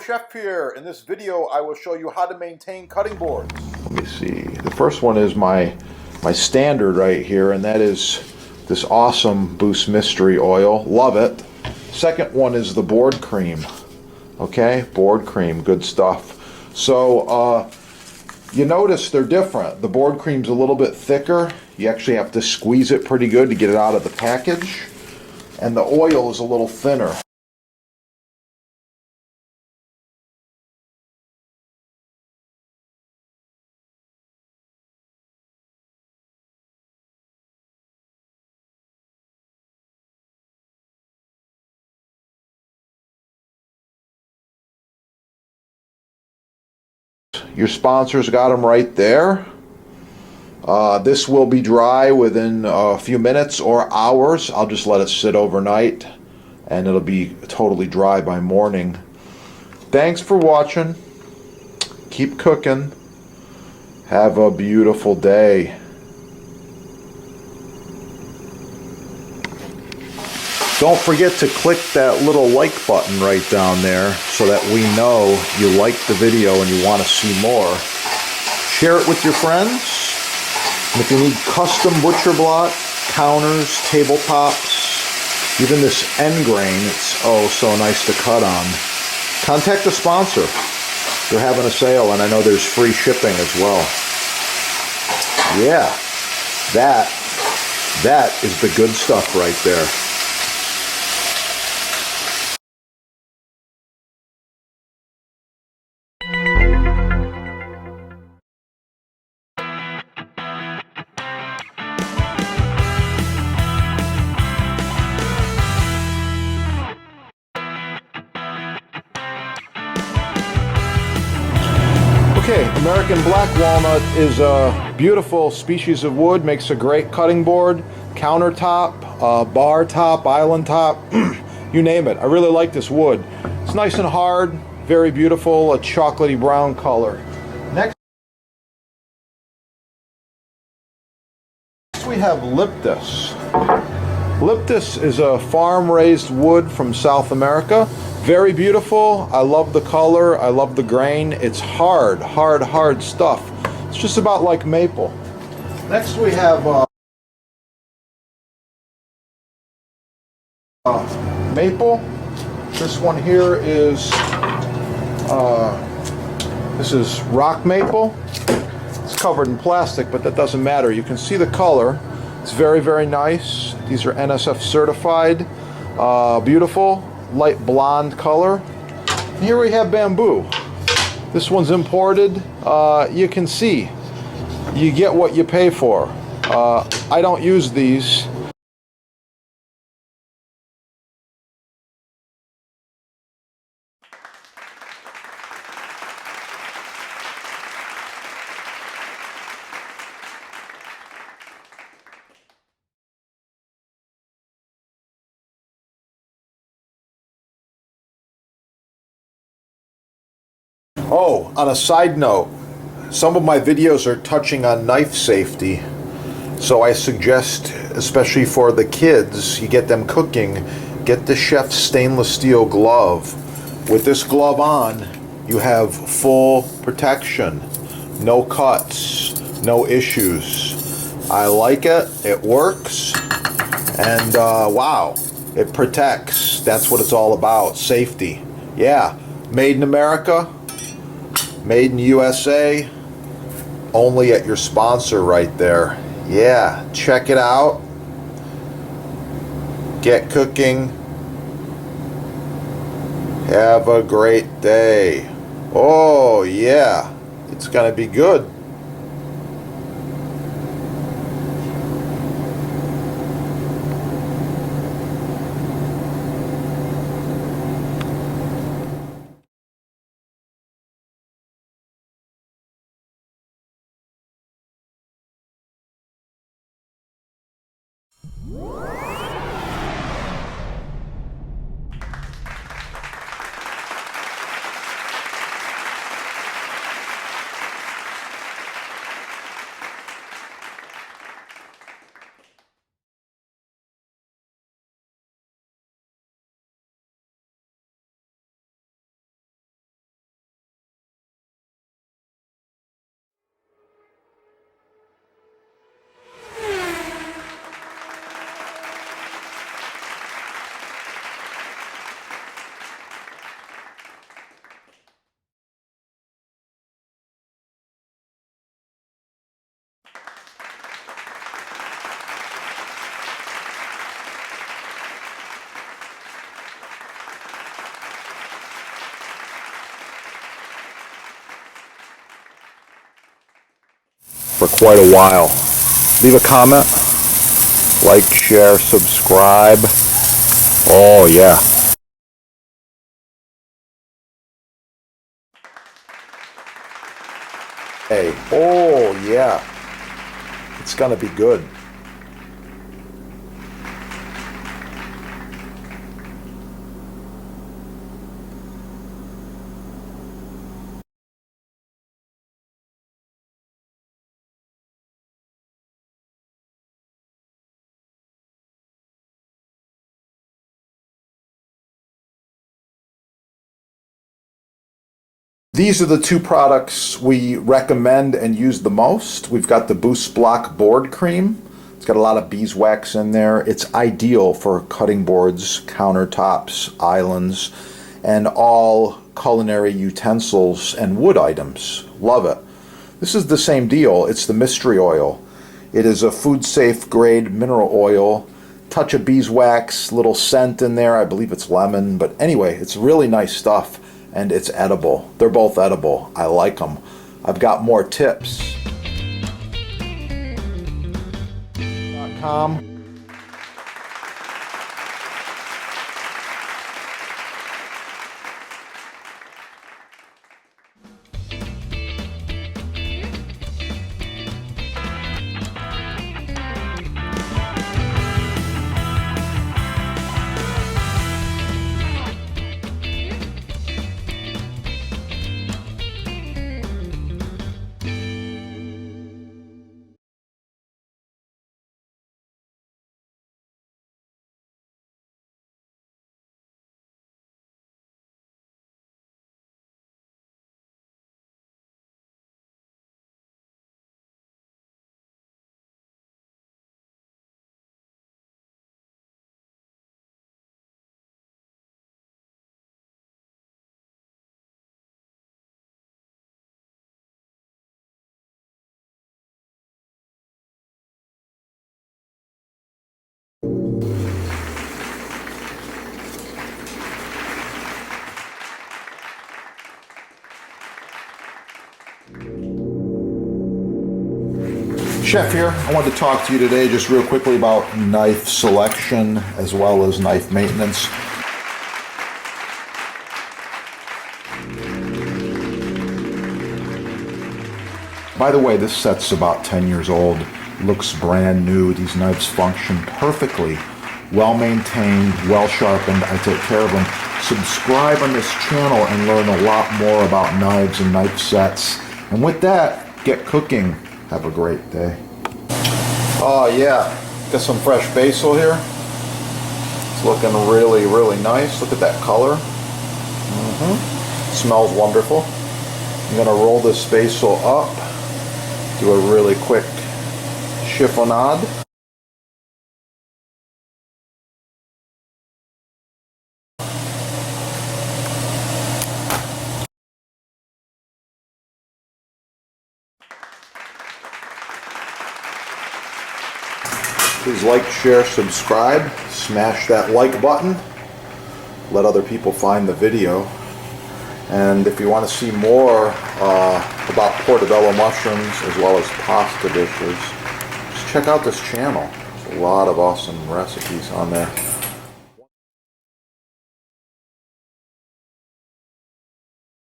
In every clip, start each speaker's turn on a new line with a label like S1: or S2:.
S1: Untitled Chef here. In this video, I will show you how to maintain cutting boards.
S2: Let me see. The first one is my standard right here, and that is this awesome Boost Mystery Oil. Love it. Second one is the board cream. Okay, board cream, good stuff. So you notice they're different. The board cream's a little bit thicker. You actually have to squeeze it pretty good to get it out of the package. And the oil is a little thinner. Your sponsors got them right there. This will be dry within a few minutes or hours. I'll just let it sit overnight and it'll be totally dry by morning. Thanks for watching. Keep cooking. Have a beautiful day. Don't forget to click that little like button right down there so that we know you like the video and you want to see more. Share it with your friends. And if you need custom butcher block, counters, tabletops, even this end grain, it's oh so nice to cut on. Contact the sponsor. They're having a sale and I know there's free shipping as well. Yeah, that is the good stuff right there. Okay, American black walnut is a beautiful species of wood, makes a great cutting board, countertop, bar top, island top, you name it. I really like this wood. It's nice and hard, very beautiful, a chocolatey brown color. Next we have Liptus. Liptus is a farm-raised wood from South America. Very beautiful. I love the color. I love the grain. It's hard stuff. It's just about like maple. Next we have maple. This one here is this is rock maple. It's covered in plastic, but that doesn't matter. You can see the color. It's very nice. These are NSF certified. Beautiful. Light blonde color. And here we have bamboo. This one's imported. You can see you get what you pay for. I don't use these. Oh, on a side note, some of my videos are touching on knife safety, so I suggest, especially for the kids, you get them cooking, get the chef's stainless steel glove. With this glove on, you have full protection, no cuts, no issues. I like it, it works, and wow, it protects. That's what it's all about, safety. Yeah, made in America. Made in USA, only at your sponsor right there. Yeah, check it out. Get cooking. Have a great day. Oh yeah, it's gonna be good. for quite a while. Leave a comment, like, share, subscribe. Oh yeah. Hey, oh yeah. It's gonna be good. These are the two products we recommend and use the most. We've got the Boost Block board cream. It's got a lot of beeswax in there. It's ideal for cutting boards, countertops, islands, and all culinary utensils and wood items. Love it. This is the same deal. It's the mystery oil. It is a food safe grade mineral oil. Touch of beeswax, little scent in there. I believe it's lemon, but anyway, it's really nice stuff. And it's edible. They're both edible. I like them. I've got more tips. .com. Chef here. I wanted to talk to you today just real quickly about knife selection as well as knife maintenance. By the way, this set's about 10 years old. Looks brand new. These knives function perfectly. Well maintained, well sharpened. I take care of them. Subscribe on this channel and learn a lot more about knives and knife sets. And with that, get cooking. Have a great day. Oh yeah, got some fresh basil here. It's looking really, really nice. Look at that color. Smells wonderful. I'm gonna roll this basil up. Do a really quick chiffonade. Please like, share, subscribe, smash that like button, let other people find the video. And if you want to see more about portobello mushrooms as well as pasta dishes, just check out this channel. There's a lot of awesome recipes on there.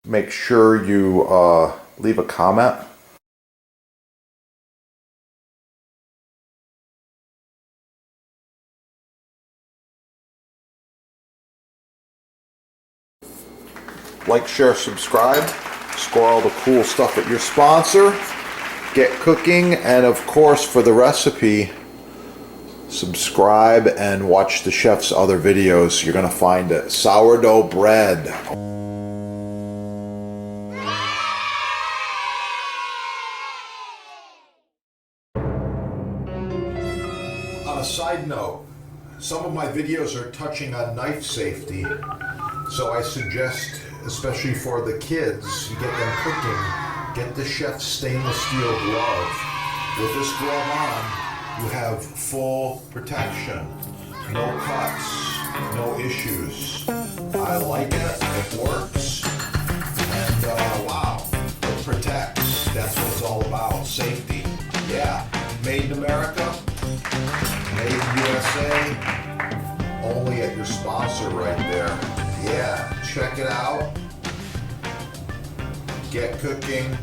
S2: Make sure you leave a comment. Like, share, subscribe, score all the cool stuff at your sponsor, get cooking, and of course for the recipe, subscribe and watch the chef's other videos. You're gonna find it. Sourdough bread. On a side note, some of my videos are touching on knife safety, so I suggest, especially for the kids, you get them cooking, get the chef's stainless steel glove. With this glove on, you have full protection. No cuts, no issues. I like it, it works, and wow, it protects. That's what it's all about, safety. Yeah, made in America, made in USA, only at your sponsor right there. Yeah, check it out. Get cooking.